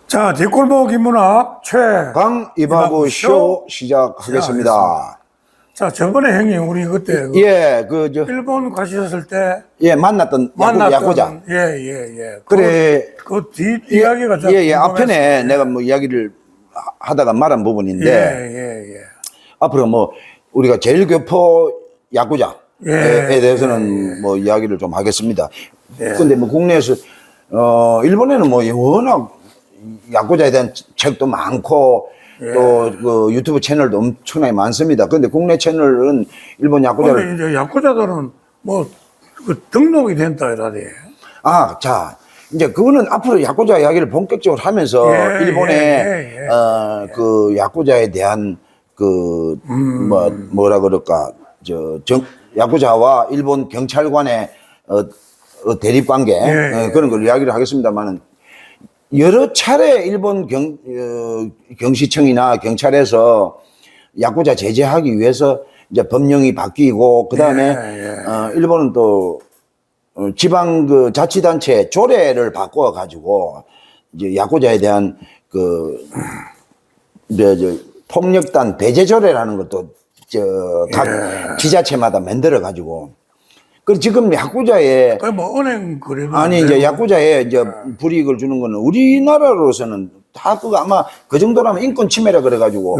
자, 뒷골목 인문학 강 이바구 쇼 시작하겠습니다. 자, 저번에 형님 우리 그때 예, 일본 가셨을 때 예, 만났던 야구자. 예. 그래. 그 뒤 이야기가 좀 예, 앞편에 내가 뭐 이야기를 하다가 말한 부분인데. 예. 앞으로 뭐 우리가 제일교포 야구자에 대해서는 뭐 이야기를 좀 하겠습니다. 근데 뭐 국내에서 일본에는 뭐 워낙 야구자에 대한 책도 많고 또 그 유튜브 채널도 엄청나게 많습니다. 근데 국내 채널은 일본 야구자를. 근데 이제 야구자들은 뭐 그 등록이 된다 이라니. 아, 자, 이제 그거는 앞으로 야구자 이야기를 본격적으로 하면서 일본의 그 야구자에 대한 그 뭐라 그럴까 야구자와 일본 경찰관의 대립 관계 그런 걸 이야기를 하겠습니다만은. 여러 차례 일본 경시청이나 경찰에서 야구자 제재하기 위해서 이제 법령이 바뀌고, 그 다음에, 일본은 또, 지방 그 자치단체 조례를 바꿔가지고, 이제 야구자에 대한 폭력단 배제조례라는 것도, 각 지자체마다 만들어가지고, 그 지금 야구자에 뭐 은행 그래도 아니 이제 야구자에 이제 불이익을 주는 거는 우리나라로서는 다 그거 아마 그 정도라면 인권 침해라 그래가지고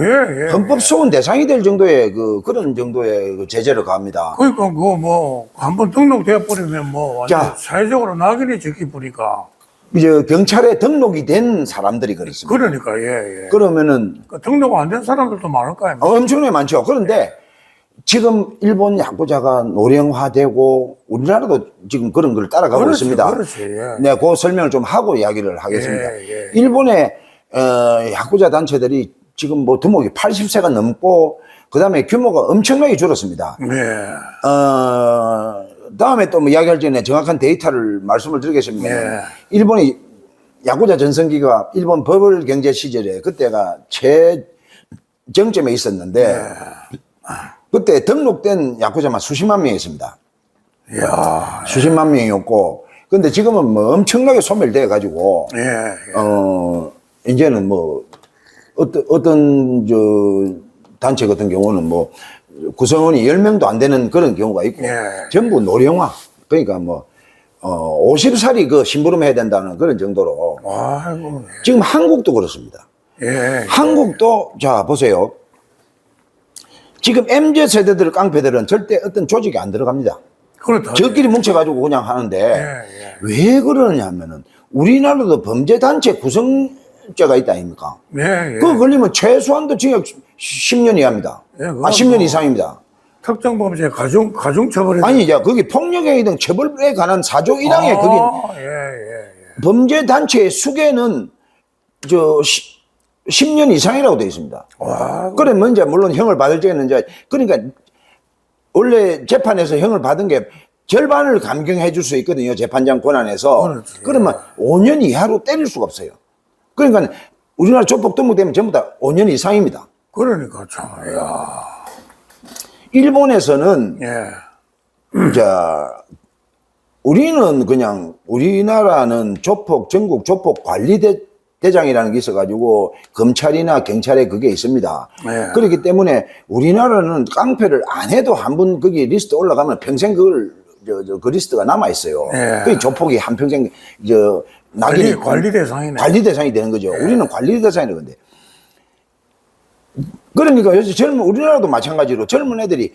헌법 소원 대상이 될 정도의 그런 정도의 그 제재를 가합니다. 그러니까 그거 뭐 한번 등록돼 버리면 뭐 완전 사회적으로 낙인이 찍히 버리니까 이제 경찰에 등록이 된 사람들이 그렇습니다. 그러니까 그러면은 등록 안 된 사람들도 많을 거 아닙니까? 엄청나게 많죠. 그런데 지금 일본 야구자가 노령화되고 우리나라도 지금 그런 걸 따라가고 있습니다. 네, 그 설명을 좀 하고 이야기를 하겠습니다. 일본의 야구자 단체들이 지금 뭐 등록이 80세가 넘고 그다음에 규모가 엄청나게 줄었습니다. 다음에 또 뭐 이야기할 전에 정확한 데이터를 말씀을 드리겠습니다. 일본의 야구자 전성기가 일본 버블 경제 시절에 그때가 최정점에 있었는데 그때 등록된 야구자만 수십만 명이 있습니다. 수십만 명이었고, 근데 지금은 뭐 엄청나게 소멸돼 가지고, 이제는 뭐 어떤 단체 같은 경우는 뭐 구성원이 10명도 안 되는 그런 경우가 있고, 전부 노령화. 그러니까 뭐 50살이 그 심부름해야 된다는 그런 정도로. 지금 한국도 그렇습니다. 한국도 자 보세요. 지금 MZ 세대들 깡패들은 절대 어떤 조직에 안 들어갑니다. 저끼리 뭉쳐가지고 그냥 하는데 왜 그러냐 하면은 우리나라도 범죄단체 구성자가 있다 아닙니까? 그거 걸리면 최소한도 징역 10년 이하입니다. 10년 이상입니다. 특정 범죄 가중처벌이 아니 이제 거기 폭력행위 등 처벌에 관한 사조 1항에 거기 범죄단체의 수괴는 10년 이상이라고 되어 있습니다. 그러면 이제 물론 형을 받을 적에는 이제 그러니까 원래 재판에서 형을 받은 게 절반을 감경해 줄 수 있거든요. 재판장 권한에서. 그러면 5년 이하로 때릴 수가 없어요. 그러니까 우리나라 조폭 등록되면 전부 다 5년 이상입니다. 그러니까 참. 일본에서는 자 우리는 그냥 우리나라는 전국 조폭 대장이라는 게 있어가지고 검찰이나 경찰에 그게 있습니다. 그렇기 때문에 우리나라는 깡패를 안 해도 한 번 거기 리스트 올라가면 평생 그 리스트가 남아 있어요. 그 조폭이 한평생 관리 대상이네. 관리 대상이 되는 거죠. 우리는 관리 대상이라는 건데. 그러니까 요새 우리나라도 마찬가지로 젊은 애들이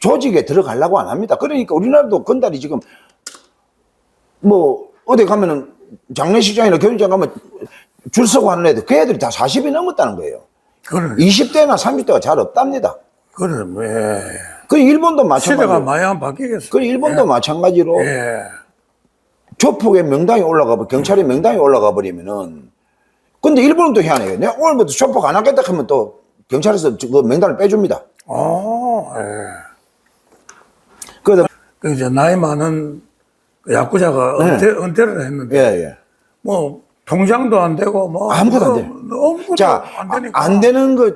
조직에 들어가려고 안 합니다. 그러니까 우리나라도 건달이 지금 뭐 어디 가면은 장례식장이나 결혼장 가면 줄 서고 하는 애들, 그 애들이 다 40이 넘었다는 거예요. 20대나 30대가 잘 없답니다. 그 일본도 마찬가지로. 시대가 많이 안 바뀌겠어요. 그 일본도 마찬가지로. 조폭의 명단이 올라가, 경찰의 명단이 올라가 버리면은. 근데 일본은 또 희한해요. 내가 오늘부터 조폭 안 하겠다 하면 또 경찰에서 그 명단을 빼줍니다. 그래서 이제 나이 많은 야구자가 은퇴를 했는데. 뭐 통장도 안 되고 뭐 아무것도 안 돼. 자, 안 되는 거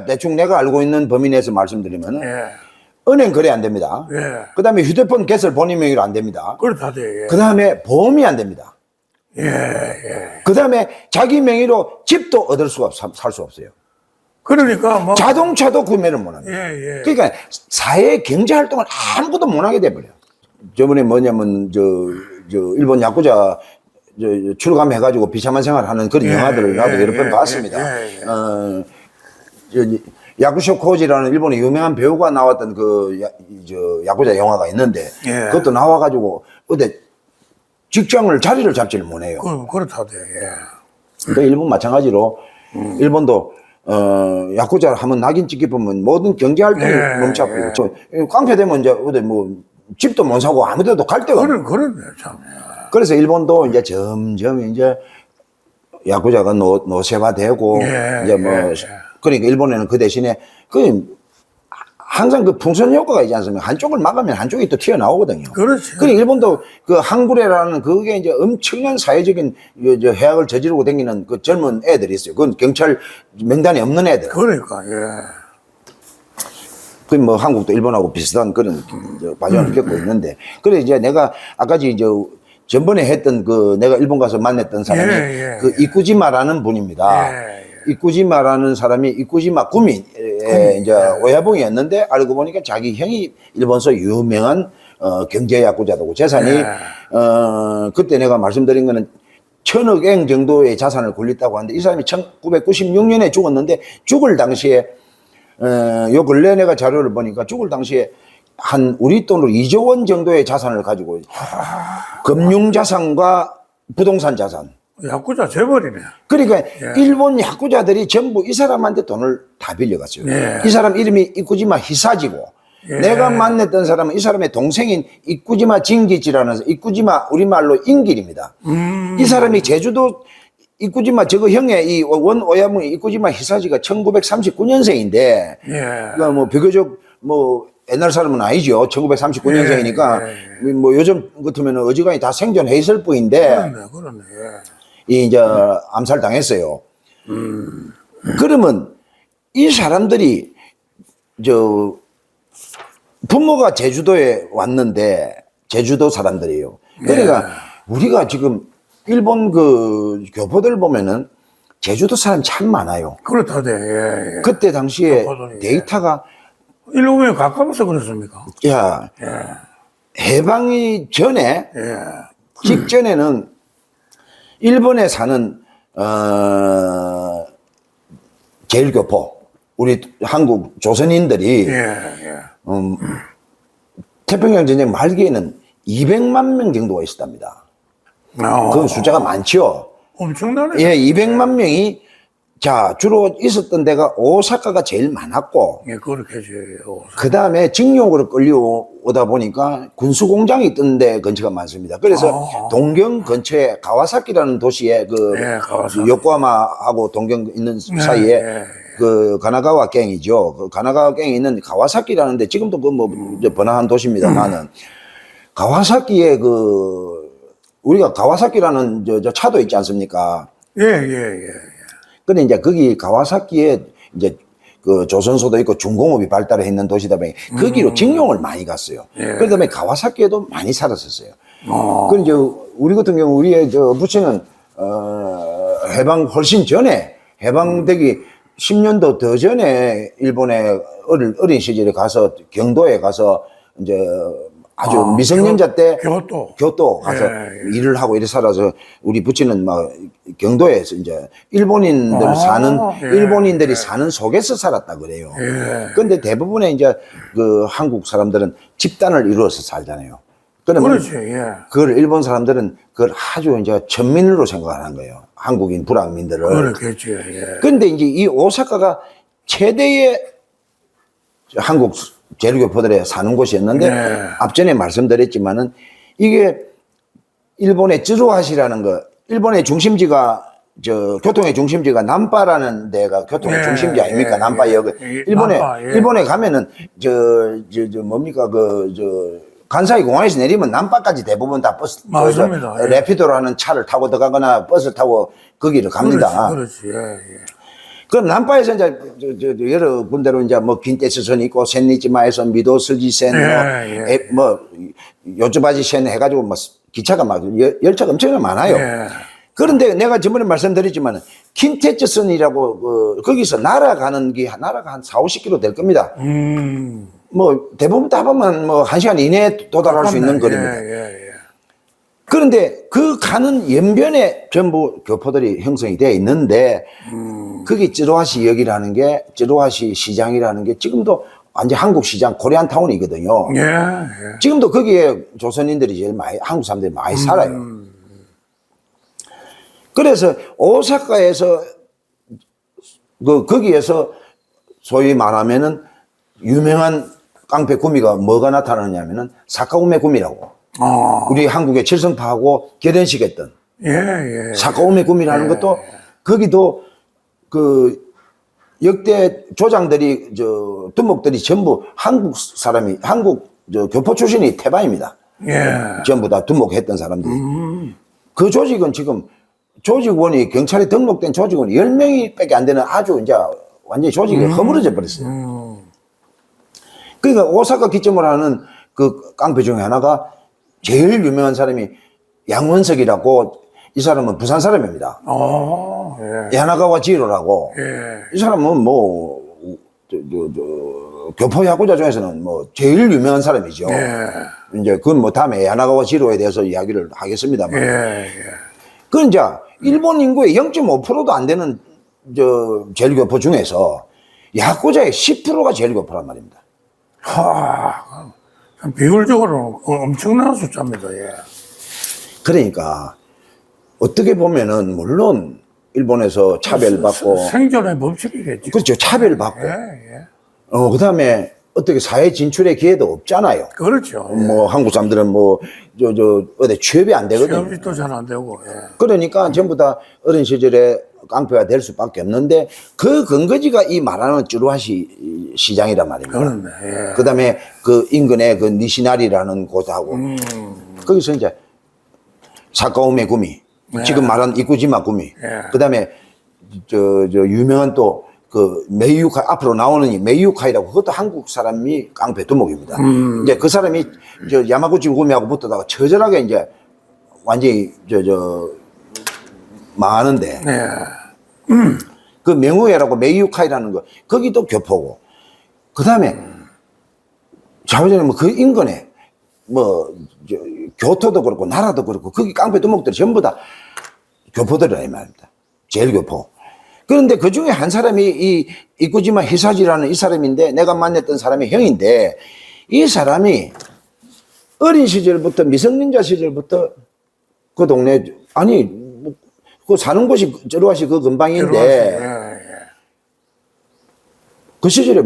대충 내가 알고 있는 범위 내에서 말씀드리면은 은행 거래 안 됩니다. 그다음에 휴대폰 개설 본인 명의로 안 됩니다. 그렇다 돼. 그다음에 보험이 안 됩니다. 예. 그 다음에 자기 명의로 집도 얻을 수가 살 수 없어요. 그러니까 뭐. 자동차도 구매를 못 합니다. 예. 그러니까 사회 경제 활동을 아무것도 못 하게 돼버려요. 저번에 뭐냐면 일본 야쿠자 출감해가지고 비참한 생활하는 그런 영화들을 나도 여러 번 봤습니다. 야쿠쇼 코지라는 일본의 유명한 배우가 나왔던 야쿠자 영화가 있는데 그것도 나와가지고 어디 자리를 잡지를 못해요. 그렇다대. 그 일본 마찬가지로 일본도 야쿠자 하면 낙인 찍기 보면 모든 경제 활동이 멈춰버리고 깡패되면 이제 어디 뭐 집도 못 사고 아무 데도 갈 데가 그러네 참. 그래서 일본도 이제 점점 이제 야쿠자가 노쇠화되고 이제 뭐 그러니까 일본에는 그 대신에 항상 그 풍선 효과가 있지 않습니까? 한쪽을 막으면 한쪽이 또 튀어나오거든요. 그렇지. 그러니까 일본도 그 한구레라는 그게 이제 엄청난 사회적인 해악을 저지르고 다니는 그 젊은 애들이 있어요. 그건 경찰 명단에 없는 애들. 그러니까 그 뭐 한국도 일본하고 비슷한 그런 과정을 겪고 있는데. 그래 이제 내가 아까 전번에 했던 내가 일본 가서 만났던 사람이 이쿠지마라는 분입니다. 이쿠지마라는 사람이 이쿠지마 구미의 이제 오야봉이었는데 알고 보니까 자기 형이 일본서 유명한 경제 야쿠자고 재산이 그때 내가 말씀드린 거는 1000억엔 정도의 자산을 굴렸다고 하는데 이 사람이 1996년에 죽었는데 죽을 당시에 요 근래 내가 자료를 보니까 죽을 당시에 우리 돈으로 2조 원 정도의 자산을 가지고 금융 자산과 부동산 자산. 야쿠자 재벌이네. 그러니까 일본 야쿠자들이 전부 이 사람한테 돈을 다 빌려갔어요. 이 사람 이름이 이쿠지마 히사지고 내가 만났던 사람은 이 사람의 동생인 이쿠지마 진기지라는 이쿠지마 우리말로 인길입니다. 이 사람이 제주도 이쿠지마 형의 이 원오야붕 이쿠지마 히사지가 1939년생인데 그러니까 뭐 비교적 뭐 옛날 사람은 아니죠. 1939년생이니까 뭐 요즘 같으면 어지간히 다 생존해 있을 뿐인데 그러네. 이제 암살 당했어요. 그러면 이 사람들이 부모가 제주도에 왔는데 제주도 사람들이에요. 그러니까 우리가 지금 일본 교포들 보면은 제주도 사람 참 많아요. 그렇다대. 그때 당시에 데이터가 일본에 가까워서 그렇습니까? 해방이 전에 직전에는 일본에 사는 제일교포 우리 한국 조선인들이 태평양 전쟁 말기에는 200만 명 정도가 있었답니다. 그 숫자가 많죠. 엄청나네. 200만 명이 주로 있었던 데가 오사카가 제일 많았고 그렇겠지. 그 다음에 직용으로 끌려오다 보니까 군수공장이 있던 데 근처가 많습니다. 그래서 동경 근처에 가와사키라는 도시에 요코하마하고 동경 있는 사이에 가나가와 갱이죠. 그 가나가와 갱이 있는 가와사키라는 데 지금도 번화한 도시입니다만은 가와사키에 우리가 가와사키라는 차도 있지 않습니까? 근데 이제 거기 가와사키에 이제 조선소도 있고 중공업이 발달해 있는 도시다 보니 거기로 직용을 많이 갔어요. 그다음에 가와사키에도 많이 살았었어요. 그럼 이제 우리 같은 경우 우리의 부친은 해방 훨씬 전에 해방되기 10년도 더 전에 일본에 어린 시절에 가서 경도에 가서 이제 아주 미성년자 때 교토 가서 일을 하고 이래 살아서 우리 부친은 막 경도에서 이제 일본인들이 사는 속에서 살았다 그래요. 근데 대부분의 이제 한국 사람들은 집단을 이루어서 살잖아요. 그러면 그걸 일본 사람들은 그걸 아주 이제 천민으로 생각하는 거예요. 한국인 불황민들을. 그렇겠지. 근데 이제 이 오사카가 최대의 한국 제일교포들의 사는 곳이었는데 앞전에 말씀드렸지만은 이게 일본의 쯔루하시라는 일본의 중심지가 교통의 중심지가 남바라는 데가 교통의 중심지 아닙니까? 남바역. 일본에 가면은 뭡니까 간사이 공항에서 내리면 남바까지 대부분 다 버스 레피도로 하는 차를 타고 들어가거나 버스 타고 거기를 갑니다. 그렇지. 그럼 남바에서 이제 여러 군데로 이제 뭐 긴테스선 있고 센니치마에서 미도스지센 요츠바지센 해가지고 뭐 기차가 막 열차가 엄청 많아요. 그런데 내가 저번에 말씀드렸지만 킨테츠선이라고 거기서 날아가는 게 나라가 한 4, 50km 될 겁니다. 뭐 대부분 다 보면 뭐 1시간 이내에 도달할 수 있는 거리입니다. 그런데 그 가는 연변에 전부 교포들이 형성이 되어 있는데 거기 쯔루하시 역이라는 게 쯔루하시 시장이라는 게 지금도 완전 한국 시장 코리안타운이거든요. 지금도 거기에 조선인들이 제일 많이 한국 사람들이 많이 살아요. 그래서 오사카에서 거기에서 소위 말하면은 유명한 깡패 구미가 뭐가 나타나냐면은 사카우메 구미라고. 우리 한국의 칠성파하고 결혼식 했던. 사카우메 구미라는 것도 거기도 그 역대 조장들이 두목들이 전부 한국 사람이 교포 출신이 태반입니다. 전부 다 두목했던 사람들이. 그 조직은 지금 조직원이 경찰에 등록된 조직원이 10명이 밖에 안 되는 아주 이제 완전히 조직이 허물어져 버렸어요. 그러니까 오사카 기점으로 하는 그 깡패 중에 하나가 제일 유명한 사람이 양원석이라고, 이 사람은 부산 사람입니다. 야나가와 지로라고. 이 사람은 뭐 교포 야구자 중에서는 뭐 제일 유명한 사람이죠. 이제 그건 뭐 다음에 야나가와 지로에 대해서 이야기를 하겠습니다만. 그건 이제 일본 인구의 0.5%도 안 되는 제일 교포 중에서 야구자의 10%가 제일 교포란 말입니다. 비율적으로 엄청난 숫자입니다. 그러니까 어떻게 보면은 물론 일본에서 차별받고 생존의 법칙이겠죠. 그렇죠. 차별받고 그다음에 어떻게 사회 진출의 기회도 없잖아요. 그렇죠. 뭐 한국 사람들은 뭐 어디 취업이 안 되거든요. 취업도 잘 안 되고. 그러니까 전부 다 어린 시절에 깡패가 될 수밖에 없는데 그 근거지가 이 말하는 쯔루하시 시장이란 말입니다. 그렇네. 그다음에 그 인근에 그 니시나리라는 곳하고 거기서 이제 사카오메 구미, 지금 말한 이쿠지마 구미, 그다음에 유명한 또 그 메이유카이, 앞으로 나오는 이 메이유카이라고, 그것도 한국 사람이 깡패 두목입니다. 이제 그 사람이 야마구치 구미하고 붙다가 처절하게 이제 완전히 망하는데 그 명우회라고 메이유카이라는 거, 거기도 교포고, 그 다음에 자회전에 뭐 그 인근에 뭐 교토도 그렇고 나라도 그렇고 거기 깡패 두목들이 전부 다 교포들이라 이 말입니다. 제일 교포. 그런데 그 중에 한 사람이 이 이쿠지마 히사지라는 이 사람인데, 내가 만났던 사람이 형인데, 이 사람이 어린 시절부터, 미성년자 시절부터 그 동네, 아니 그 사는 곳이 쯔루하시 그 근방인데 그 시절에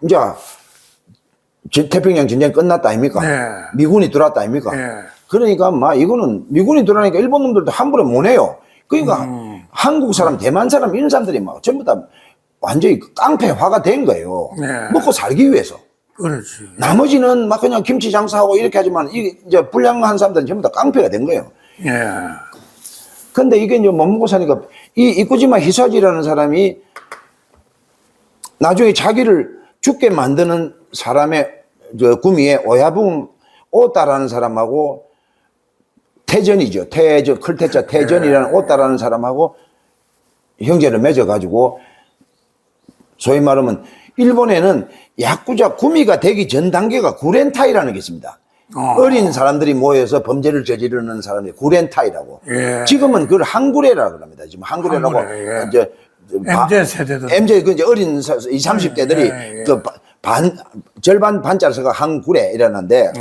이제 태평양 전쟁 끝났다 아닙니까? 미군이 들어왔다 아닙니까? 그러니까 막 이거는 미군이 들어오니까 일본 놈들도 함부로 못 해요. 그러니까 한국 사람, 대만 사람 이런 사람들이 막 전부 다 완전히 깡패화가 된 거예요. 먹고 살기 위해서. 그렇지. 나머지는 막 그냥 김치 장사하고 이렇게 하지만 이제 불량한 사람들은 전부 다 깡패가 된 거예요. 근데 이게 이제 못 먹고 사니까 이 이쿠지마 히사지라는 사람이 나중에 자기를 죽게 만드는 사람의 구미에 오야붕 오따라는 사람하고 태전이죠. 클테자 태전이라는 오따라는 사람하고 형제를 맺어가지고, 소위 말하면 일본에는 야쿠자 구미가 되기 전 단계가 구렌타이라는 게 있습니다. 어린 사람들이 모여서 범죄를 저지르는 사람이 구렌타이라고. 지금은 그걸 한구레라고 합니다. 지금 한구레라고. 이제 MZ 세대들. MZ 그 이제 어린 20, 30대들이 그 절반 반자서가 한구레 이러는데,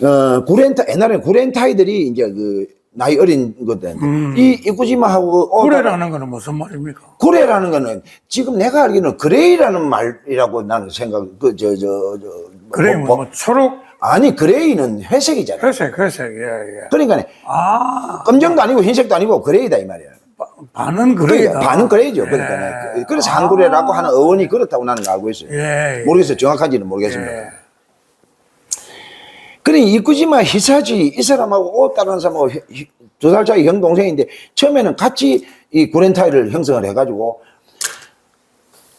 옛날에는 구렌타이들이 이제 그 나이 어린 것들. 이 이쿠지마하고 구레라는 거는 무슨 말입니까? 구레라는 거는 지금 내가 알기로는 그레이라는 말이라고 나는 생각, 그레이 뭐 초록? 아니, 그레이는 회색이잖아요. 회색. 그러니까 검정도 아니고 흰색도 아니고 그레이다 이 말이야. 반은 그레이다. 반은 그레이죠. 그러니까 그래서 한구레라고 하는 어원이 그렇다고 나는 알고 있어요. 모르겠어요. 정확한지는 모르겠습니다. 그래, 이쿠지마 히사지 이 사람하고 다른 사람하고 2살 차이 형 동생인데, 처음에는 같이 이 구렌타이를 형성을 해가지고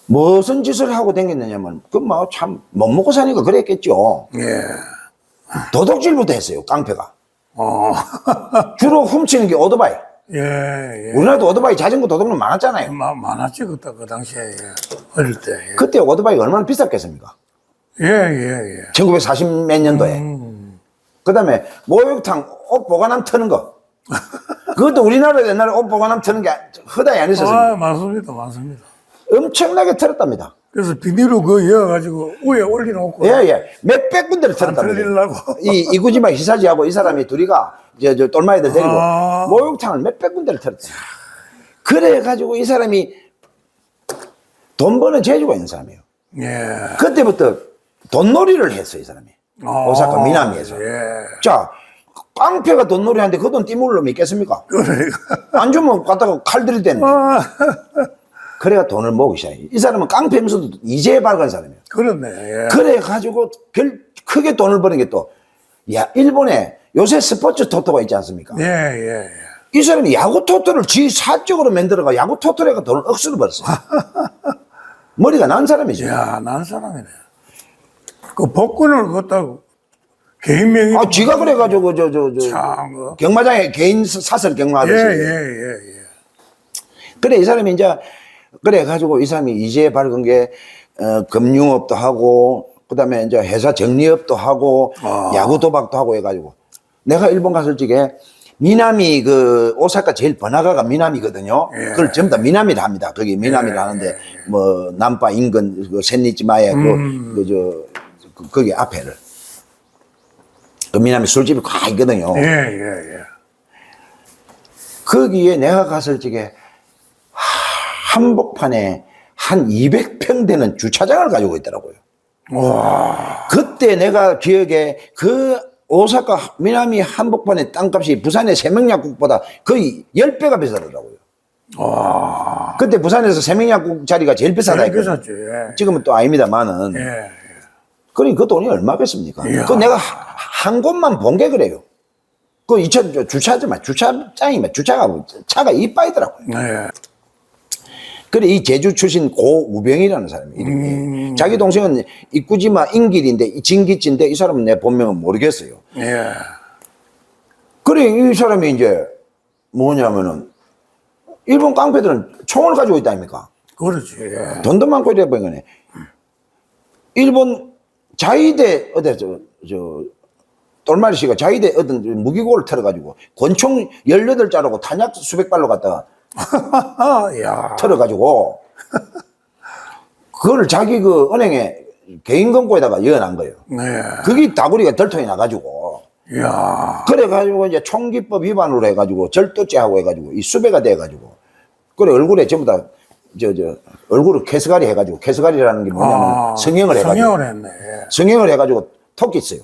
무슨 짓을 하고 다녔느냐면, 그 뭐 참 못 먹고 사니까 그랬겠죠. 도둑질부터 했어요, 깡패가. 주로 훔치는 게 오토바이. 예, 예. 우리나라도 오토바이 자전거 도둑놈 많았잖아요. 많았지, 그 당시에. 예. 어릴 때. 예. 그때 오토바이가 얼마나 비쌌겠습니까? 예, 예, 예. 1940 몇 년도에. 그 다음에 목욕탕 옷 보관함 트는 거. 그것도 우리나라 옛날에 옷 보관함 트는 게 허다히 안 있었습니다. 맞습니다, 맞습니다. 엄청나게 틀었답니다. 그래서 비닐로 그거 이어가지고 위에 올려놓고. 예, 예. 몇백 군데를 틀었답니다. 틀리려고. 이구지마 희사지하고 이 사람이 둘이가 저 똘마이들 데리고 목욕탕을 몇백 군데를 틀었어요. 그래가지고 이 사람이 돈 버는 재주가 있는 사람이에요. 예. 그때부터 돈놀이를 했어요, 이 사람이. 오사카 미나미에서. 예. 자, 깡패가 돈놀이 하는데 그 돈 띠물 놈이 있겠습니까? 안 주면 갖다가 칼 들이댔네. 그래가 돈을 모으기 시작해요. 이 사람은 깡패면서도 이제 밝은 사람이에요. 그렇네. 예. 그래가지고 크게 돈을 버는 게 또, 야, 일본에 요새 스포츠 토토가 있지 않습니까? 예, 예, 예. 이 사람이 야구 토토를 지 사적으로 만들어가 야구 토토에가 돈을 억수로 벌었어요. 머리가 난 사람이죠. 야, 난 사람이네. 그 복권을 갖다가 개인 명의. 아, 지가 그래가지고, 참, 경마장에 개인 사설 경마하듯이. 예, 예, 예. 그래, 이 사람이 이제, 그래가지고 이 사람이 이제 밝은 게, 금융업도 하고, 그 다음에 이제 회사 정리업도 하고, 야구 도박도 하고 해가지고. 내가 일본 갔을 적에, 미나미 오사카 제일 번화가가 미나미거든요. 예. 그걸 전부 다 미나미를 합니다. 거기 미나미를 하는데, 뭐, 남바 인근, 센니치마에, 거기 앞에를. 그 미나미 술집이 꽉 있거든요. 예, 예, 예. 거기에 내가 갔을 적에, 한복판에 한 200평 되는 주차장을 가지고 있더라고요. 와. 그때 내가 기억에 그 오사카 미나미 한복판의 땅값이 부산의 세명약국보다 거의 10배가 비싸더라고요. 와. 그때 부산에서 세명약국 자리가 제일 비싸다 제일 했거든요. 비쌌지. 예. 지금은 또 아닙니다만은. 예. 그러니 그 돈이 얼마 뺐습니까? 이야. 그 내가 한 곳만 본 게 그래요. 그 주차장이면 차가 이빠이더라고요. 예. 그래, 이 제주 출신 고우병이라는 사람이 이름이. 자기 동생은 이꾸지마 인길인데, 이 진기치인데, 이 사람은 내 본명은 모르겠어요. 예. 그래, 이 사람이 이제 뭐냐면은, 일본 깡패들은 총을 가지고 있다 아닙니까? 그렇지. 예. 돈도 많고 이래 보인 거네. 일본 자위대, 똘마리 씨가 자위대 어떤 무기고를 털어가지고, 권총 18자루고 탄약 수백 발로 갖다가 야. 털어가지고 그거를 자기 그 은행에 개인 금고에다가 넣어놓은 거예요. 네. 그게 다구리가 덜통이 나가지고. 야. 그래가지고 이제 총기법 위반으로 해가지고 절도죄하고 해가지고 이 수배가 돼가지고. 그래, 얼굴에 전부 다 얼굴을 캐스가리 해가지고, 캐스가리라는 게 뭐냐면 성형을 해가지고. 성형을 했네. 예. 성형을 해가지고 토끼 있어요.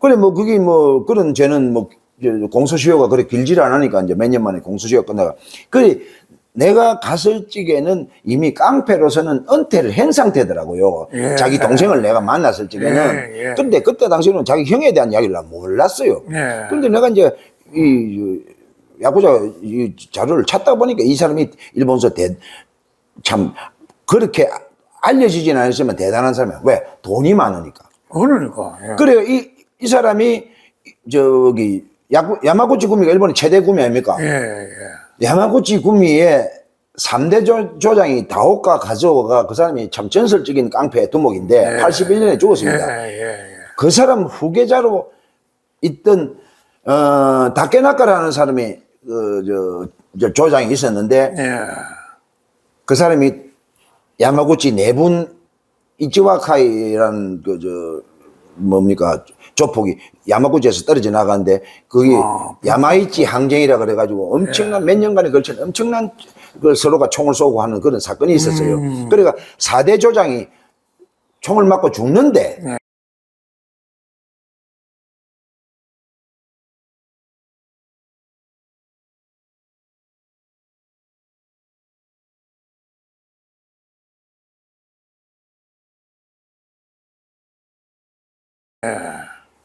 그래, 뭐 그게 뭐 그런 죄는 뭐 공소시효가 그래 길지를 않으니까 이제 몇 년 만에 공소시효가 끝나가. 그래, 내가 갔을 적에는 이미 깡패로서는 은퇴를 한 상태더라고요. 예. 자기 동생을 내가 만났을 적에는. 예, 예. 근데 그때 당시에는 자기 형에 대한 이야기를 난 몰랐어요. 예. 근데 내가 이제 야구자 이 자료를 찾다 보니까 이 사람이 일본서 참 그렇게 알려지진 않았지만 대단한 사람이야. 왜? 돈이 많으니까. 그러니까. 예. 그래요. 이 사람이 야마구치 구미가 일본의 최대 구미 아닙니까? 예, 예. 야마구치 구미의 3대 조장이 다오카 가즈오가 그 사람이 참 전설적인 깡패 두목인데 81년에 죽었습니다. 예, 예, 예. 그 사람 후계자로 있던 다케나카라는 사람이 조장이 있었는데 예. 그 사람이 야마구치 내분 이치와카이라는 뭡니까 조폭이 야마구치에서 떨어져 나가는데 그게 야마이치 항쟁이라 그래가지고 엄청난 몇 년간에 걸친 엄청난 그 서로가 총을 쏘고 하는 그런 사건이 있었어요. 그러니까 4대 조장이 총을 맞고 죽는데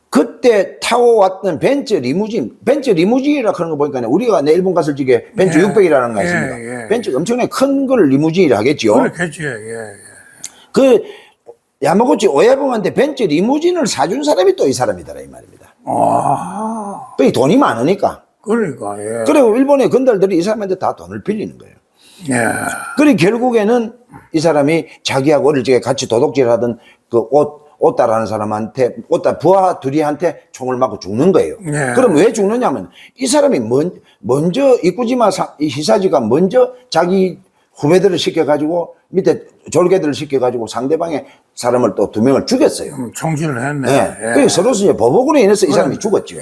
그때 타고 왔던 벤츠 리무진이라 그런 거 보니까 우리가 내 일본 갔을 적에 벤츠 600이라는 거 있습니다. 벤츠 엄청나게 큰 걸 리무진이라 하겠죠. 그렇겠지. 예. 그 야마구치 오야붕한테 벤츠 리무진을 사준 사람이 또 이 사람이더라 이 말입니다. 아. 그 돈이 많으니까. 그러니까, 예. 그리고 일본의 건달들이 이 사람한테 다 돈을 빌리는 거예요. 예. 그리고 결국에는 이 사람이 자기하고 어릴 적에 같이 도둑질하던 그 오따라는 사람한테, 부하 둘이한테 총을 맞고 죽는 거예요. 예. 그럼 왜 죽느냐면 이 사람이 먼저 이쿠지마 히사지가 먼저 자기 후배들을 시켜가지고 밑에 졸개들을 시켜가지고 상대방의 사람을 또 2명을 죽였어요. 총질을 했네. 네. 예. 그래서 서로 이제 보복으로 인해서 이 사람이 죽었죠. 예.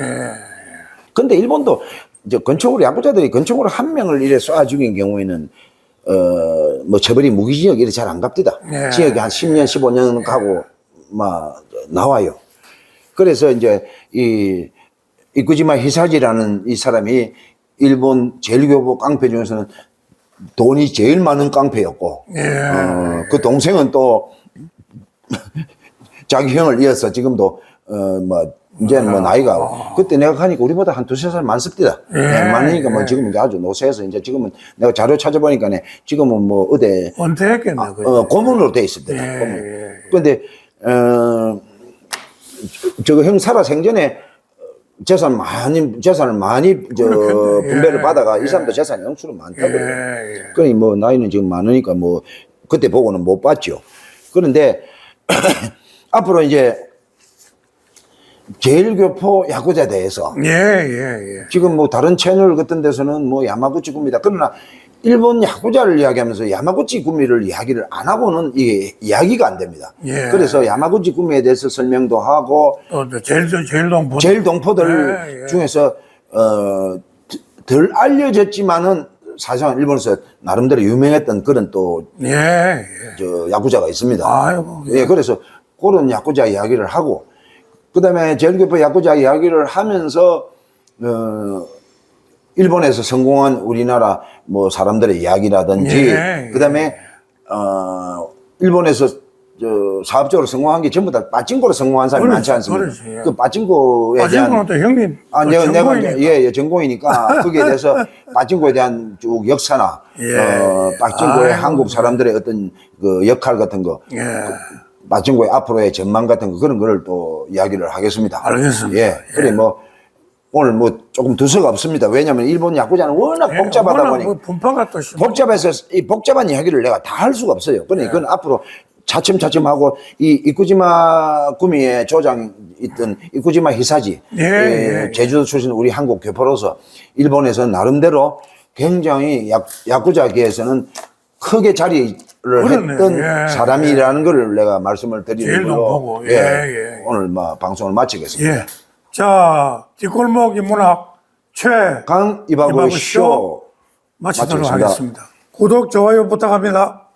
근데 일본도 이제 건축으로 야구자들이 건축으로 1명을 이래 쏴 죽인 경우에는 뭐 처벌이 무기징역 이래 잘 안 갑디다. 예. 징역이 한 10년, 15년 가고 막 나와요. 그래서 이제 이 이쿠지마 히사지라는 이 사람이 일본 제일교포 깡패 중에서는 돈이 제일 많은 깡패였고, 예. 그 동생은 또 자기 형을 이어서 지금도 뭐 이제는 뭐 나이가 그때 내가 가니까 우리보다 한 2-3살 많습니다. 예. 많으니까 뭐 지금은 이제 아주 노쇠해서 이제 지금은 내가 자료 찾아보니까 지금은 뭐 어디 은퇴했겠네. 그죠? 고문으로 돼 있습니다. 예. 고문. 근데 저거 형 살아 생전에 재산을 많이 분배를 예. 받아가 이 사람도 재산이 영수로 많다고요. 예. 예. 그러니 뭐 나이는 지금 많으니까 뭐 그때 보고는 못 봤죠. 그런데 앞으로 이제 제일교포 야구자에 대해서 예. 지금 뭐 다른 채널 같은 데서는 뭐 야마구치 구미다. 그러나 일본 야구자를 이야기하면서 야마구치 구미를 이야기를 안 하고는 이게 이야기가 안 됩니다. 예. 그래서 야마구치 구미에 대해서 설명도 하고 또 제일동포. 제일동포들 예. 중에서 덜 알려졌지만은 사실상 일본에서 나름대로 유명했던 그런 또 예. 저 야구자가 있습니다. 아이고. 예, 그래서 그런 야구자 이야기를 하고 그다음에 제일교포 야구자 이야기를 하면서 일본에서 성공한 우리나라 뭐 사람들의 이야기라든지 예. 그다음에 일본에서 사업적으로 성공한 게 전부 다 빠찡코로 성공한 사람이 그렇지, 많지 않습니까? 그렇지, 예. 그 빠찡코에 대한 빠진거는 또 형님. 내가 전공이니까. 예, 전공이니까 거기에 대해서 빠찡코에 대한 쭉 역사나 예. 빠찡코의 아이고. 한국 사람들의 어떤 그 역할 같은 거 예. 빠찡코의 앞으로의 전망 같은 거 그런 거를 또 이야기를 하겠습니다. 알겠습니다. 예. 그래 뭐 오늘 뭐 조금 두서가 없습니다. 왜냐하면 일본 야구자는 워낙 복잡하다 워낙 보니 뭐 분파가 또 심하니까. 복잡해서 이 복잡한 이야기를 내가 다 할 수가 없어요. 그러니까 그건 앞으로 차츰차츰 하고 이 이쿠지마 구미에 조장 있던 이쿠지마 히사지 예. 제주도 출신 우리 한국 교포로서 일본에서 나름대로 굉장히 야구자계에서는 크게 자리를 그러네. 했던 예. 사람이라는 걸 내가 말씀을 드리는 제일동포고. 걸로 예. 오늘 뭐 방송을 마치겠습니다. 예. 자, 뒷골목 인문학 강 이바구 쇼 마치도록 마치겠습니다. 하겠습니다. 구독, 좋아요 부탁합니다.